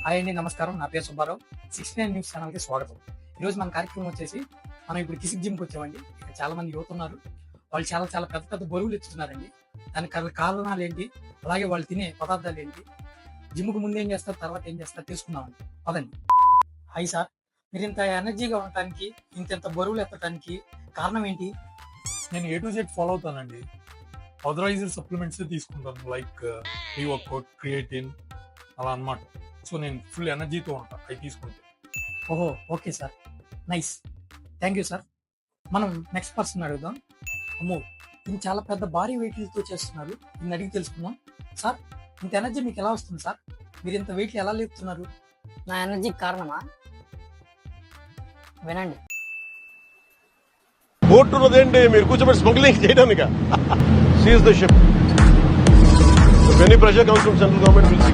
Hi అండి, నమస్కారం. నా పేరు సుబ్బారావు. 69 న్యూస్ ఛానల్కి స్వాగతం. ఈరోజు మన కార్యక్రమం వచ్చేసి మనం ఇప్పుడు కిసిక్ జిమ్కి వచ్చామండి. ఇక్కడ చాలా మంది యువత ఉన్నారు. వాళ్ళు చాలా చాలా పెద్ద పెద్ద బరువులు ఎత్తుతున్నారండి. దానికి కారణాలు ఏంటి, అలాగే వాళ్ళు తినే పదార్థాలు ఏంటి, జిమ్కు ముందు ఏం చేస్తారు, తర్వాత ఏం చేస్తారు తెలుసుకుందామండి. పదండి. హాయ్ సార్, మీరు ఇంత ఎనర్జీగా ఉండటానికి, ఇంత బరువులు ఎత్తడానికి కారణం ఏంటి? నేను A to Z ఫాలో అవుతానండి. ఆథరైజ్డ్ సప్లిమెంట్స్ తీసుకుంటాను, లైక్ ప్రీ వర్కౌట్, క్రియేటిన్ అలా అన్నమాట. సో నేను ఫుల్ ఎనర్జీతో ఉంటాను అవి తీసుకుంటే. ఓహో, okay sir, nice, thank you sir. మనం నెక్స్ట్ పర్సన్ అడుగుదాం. అమ్మో, ఇది చాలా పెద్ద భారీ వెయిట్లతో చేస్తున్నారు, దీన్ని అడిగి తెలుసుకుందాం. సార్, ఇంత ఎనర్జీ మీకు ఎలా వస్తుంది సార్? మీరు ఇంత వెయిట్లు ఎలా లేపుతున్నారు? నా ఎనర్జీ కారణమా? వినండి. బోట్ ఉన్నదేంటి, మీరు కూర్చోబెట్టి స్మగ్లింగ్ చేయడానికి. Seize the ship. Any pressure comes from central government will see.